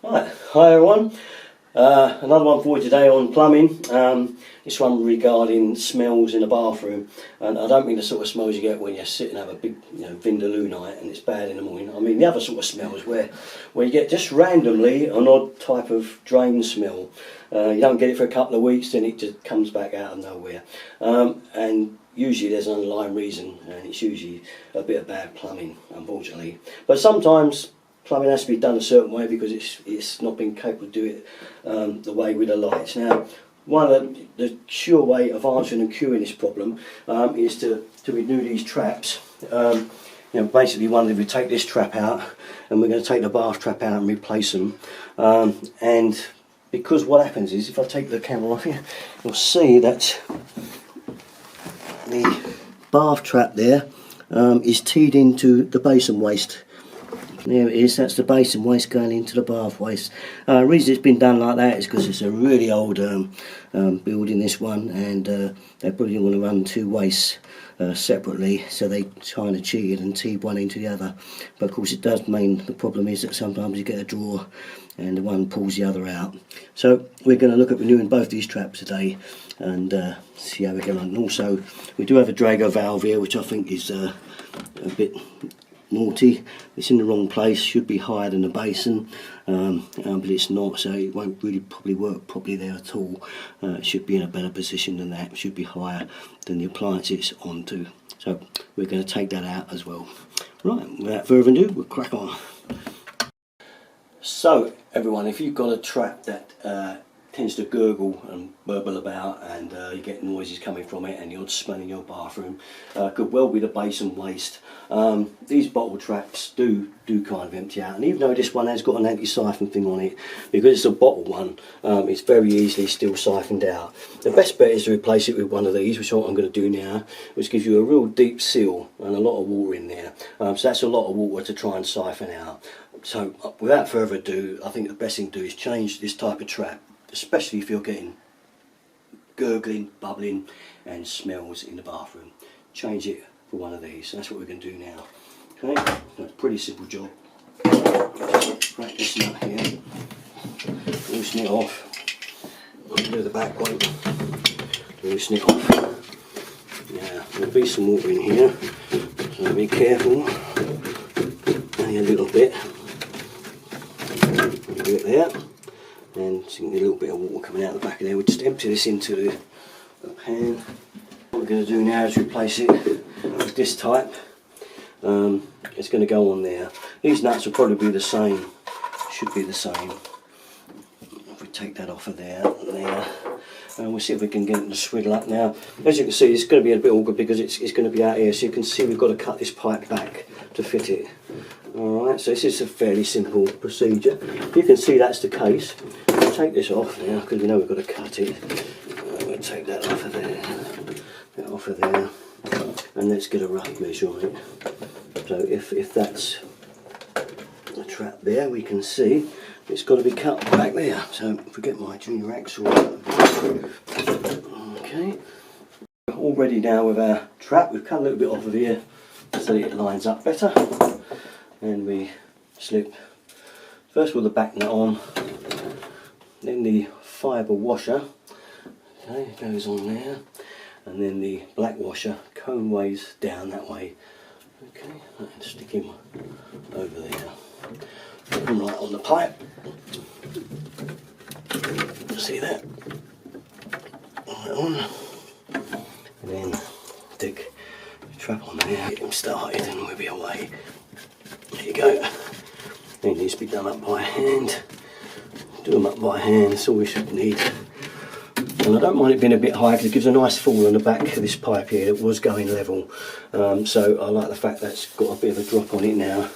Right, hi everyone. Another one for you today on plumbing. This one regarding smells in the bathroom, and I don't mean the sort of smells you get when you're sitting and have a big, Vindaloo night and it's bad in the morning. I mean the other sort of smells where you get just randomly an odd type of drain smell. You don't get it for a couple of weeks, then it just comes back out of nowhere. And usually there's an underlying reason, and it's usually a bit of bad plumbing, unfortunately. But sometimes plumbing has to be done a certain way because it's not been capable to do it the way with the lights. Now, one of the sure way of answering and curing this problem is to renew these traps. Basically, if we take this trap out, and we're going to take the bath trap out and replace them. And because what happens is, if I take the camera off here, you'll see that the bath trap there is teed into the basin waste. There it is, that's the basin waste going into the bath waste. The reason it's been done like that is because it's a really old building, this one, and they probably want to run two wastes separately, so they kind of cheated and teed one into the other. But of course it does mean the problem is that sometimes you get a draw and the one pulls the other out. So we're going to look at renewing both these traps today and see how we get on. And also we do have a Drago valve here, which I think is a bit naughty. It's in the wrong place, should be higher than the basin, but it's not, so it won't really probably work properly there at all. It should be in a better position than that. It should be higher than the appliance it's onto. So we're going to take that out as well. Right, without further ado, we'll crack on. So everyone, if you've got a trap that tends to gurgle and burble about, and you get noises coming from it and the odd smell in your bathroom, could well be the basin waste. These bottle traps do kind of empty out, and even though this one has got an anti-siphon thing on it, because it's a bottle one, it's very easily still siphoned out. The best bet is to replace it with one of these, which is what I'm going to do now, which gives you a real deep seal and a lot of water in there. So that's a lot of water to try and siphon out. So without further ado, I think the best thing to do is change this type of trap, especially if you're getting gurgling, bubbling and smells in the bathroom. Change it for one of these. That's what we're going to do now. Okay, that's a pretty simple job. Crack this nut here, loosen it off, do the back one, loosen it off. Now there'll be some water in here, so be careful, only a little bit. Do it there. And see a little bit of water coming out the back of there. We'll just empty this into the pan. What we're going to do now is replace it with this type. It's going to go on there. These nuts will probably be the same, should be the same. If we take that off of there, and we'll see if we can get it to swivel up now. As you can see, it's going to be a bit awkward because it's going to be out here, so you can see we've got to cut this pipe back to fit it. Alright, so this is a fairly simple procedure. You can see that's the case. We'll take this off now because we know we've got to cut it. We'll take that off of there, that off of there, and let's get a rough measure on it. So if that's the trap there, we can see it's got to be cut back there. So forget my junior axle. Okay, all ready now with our trap. We've cut a little bit off of here so that it lines up better. And we slip first of all the back nut on, then the fibre washer, okay, it goes on there, and then the black washer cone ways down that way, okay, and stick him over there, put him right on the pipe, see that, right on, and then stick the trap on there, get him started and we'll be away. There you go. It needs to be done up by hand. Do them up by hand, that's all we should need. And I don't mind it being a bit high because it gives a nice fall on the back of this pipe here. It was going level. So I like the fact that's got a bit of a drop on it now.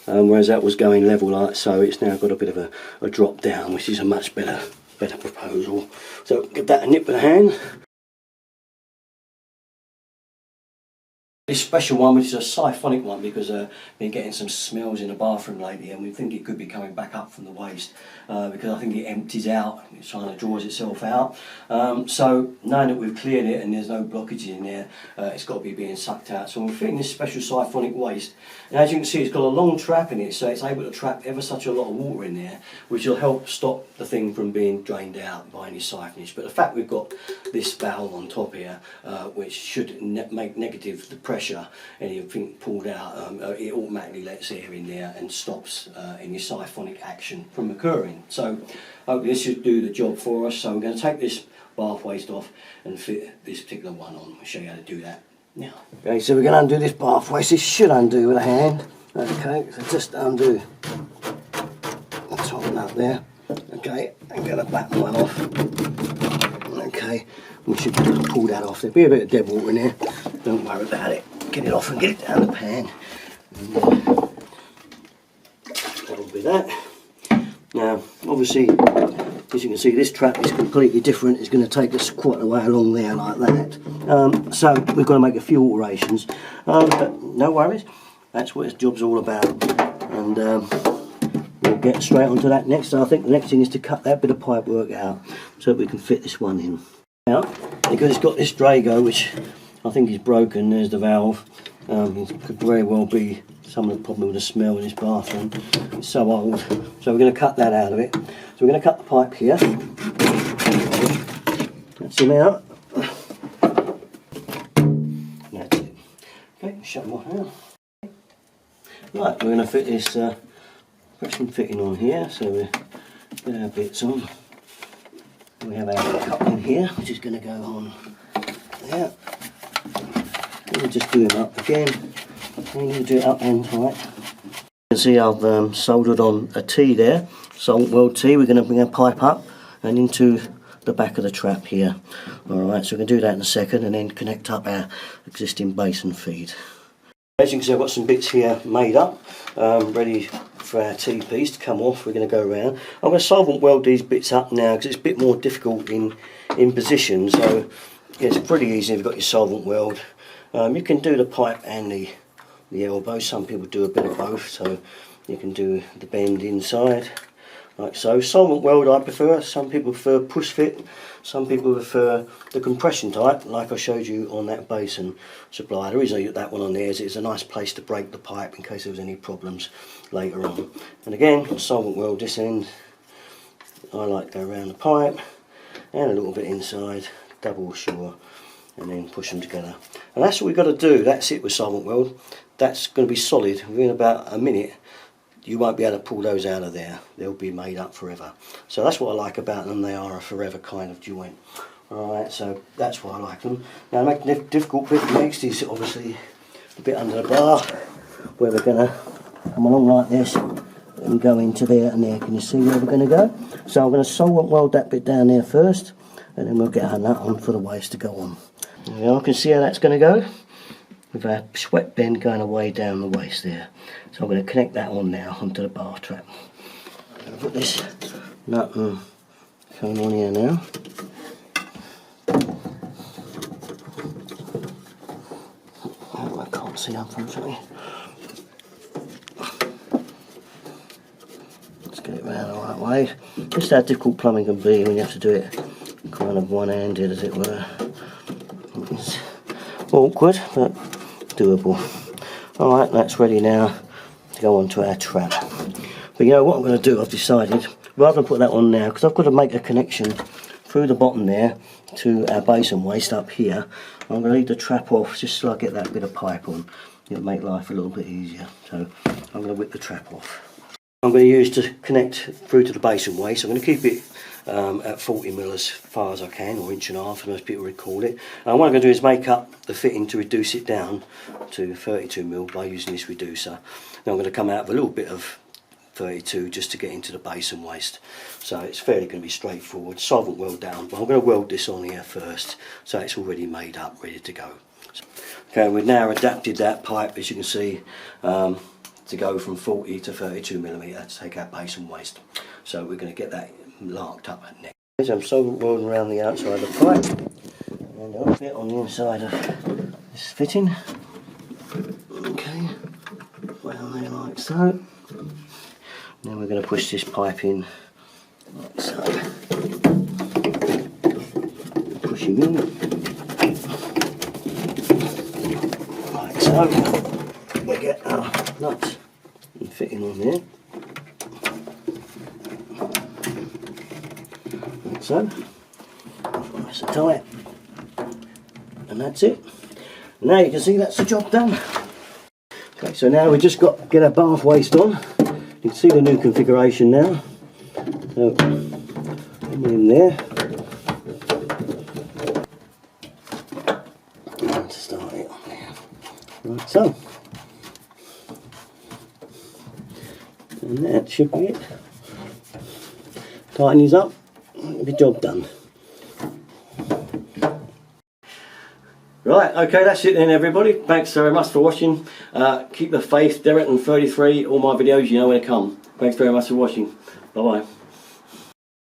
Whereas that was going level like so, it's now got a bit of a drop down, which is a much better proposal. So give that a nip with a hand. This special one, which is a siphonic one, because been getting some smells in the bathroom lately, and we think it could be coming back up from the waste, because I think it empties out, it's trying to draws itself out. So knowing that we've cleared it and there's no blockages in there, it's got to be being sucked out. So we're fitting this special siphonic waste, and as you can see, it's got a long trap in it, so it's able to trap ever such a lot of water in there, which will help stop the thing from being drained out by any siphonage. But the fact we've got this valve on top here, which should make negative the pressure, anything pulled out, it automatically lets air in there and stops any siphonic action from occurring. So hopefully this should do the job for us. So we're going to take this bath waste off and fit this particular one on. I'll show you how to do that now. Okay, so we're going to undo this bath waste. This should undo with a hand. Okay, so just undo the top up there. Okay, and get the back one off. Okay, we should pull that off. There'll be a bit of dead water in there. Don't worry about it. Get it off and get it down the pan. And, that'll be that. Now, obviously, as you can see, this trap is completely different. It's going to take us quite a way along there like that. So we've got to make a few alterations. But no worries. That's what this job's all about. And we'll get straight onto that next. So I think the next thing is to cut that bit of pipe work out so that we can fit this one in. Now, because it's got this Drago, which I think is broken, there's the valve. It could very well be some of the problem with the smell in this bathroom. It's so old. So we're going to cut that out of it. So we're going to cut the pipe here. That's him out. That's it. Okay, shut them off now. Right, we're going to fit this pressing fitting on here. So we get our bits on. We have our coupling here, which is going to go on there. We'll just do them up again, and we'll do it up and tight. You can see I've soldered on a T there, solvent weld T. We're going to bring a pipe up and into the back of the trap here. Alright, so we're going to do that in a second and then connect up our existing basin feed. As you can see, I've got some bits here made up, ready for our T-piece to come off. We're going to go around. I'm going to solvent weld these bits up now because it's a bit more difficult in position. So yeah, it's pretty easy if you've got your solvent weld. You can do the pipe and the elbow. Some people do a bit of both, so you can do the bend inside like so. Solvent weld I prefer. Some people prefer push fit. Some people prefer the compression type, like I showed you on that basin supply. The reason I use that one on there is it's a nice place to break the pipe in case there was any problems later on. And again, solvent weld this end. I like to go around the pipe and a little bit inside, double sure, and then push them together. And that's what we've got to do. That's it with solvent weld. That's going to be solid. Within about a minute you won't be able to pull those out of there. They'll be made up forever. So that's what I like about them. They are a forever kind of joint. Alright, so that's why I like them. Now the most difficult bit next is obviously the bit under the bar, where we're going to come along like this and go into there and there. Can you see where we're going to go? So I'm going to solvent weld that bit down there first, and then we'll get our nut on for the waste to go on. Now I can see how that's going to go, with our sweat bend going away down the waist there. So I'm going to connect that on now onto the bar trap. I'm going to put this nut and cone on here now. Oh, I can't see unfortunately. Let's get it round the right way. Just how difficult plumbing can be when you have to do it kind of one-handed, as it were. It's awkward, but doable. Alright, that's ready now to go onto our trap. But you know what I'm going to do, I've decided, rather than put that on now, because I've got to make a connection through the bottom there to our basin waste up here, I'm going to leave the trap off just so I get that bit of pipe on. It'll make life a little bit easier. So I'm going to whip the trap off. I'm going to use to connect through to the basin waste. I'm going to keep it at 40 mil as far as I can, or inch and a half, as most people would call it. And what I'm going to do is make up the fitting to reduce it down to 32 mil by using this reducer. Now I'm going to come out with a little bit of 32 just to get into the basin waste. So it's fairly going to be straightforward. Solvent weld down, but I'm going to weld this on here first so it's already made up, ready to go. Okay, we've now adapted that pipe, as you can see, to go from 40 to 32 millimetre to take out basin waste. So we're going to get that larked up at next. I'm solvent welding around the outside of the pipe, and I'll get on the inside of this fitting. down there like so. Now we're going to push this pipe in like so. Push him in like so. We get our nuts and fitting on there like so. Nice and tight, and that's it. Now you can see that's the job done. Okay, so now we've just got to get our bath waste on. You can see the new configuration now. So, in there. And start it on there. Right, so. And that should be it. Tighten these up, the job done. Right, okay, that's it then everybody. Thanks very much for watching. Keep the faith, Derek and 33, all my videos, you know where to come. Thanks very much for watching. Bye bye.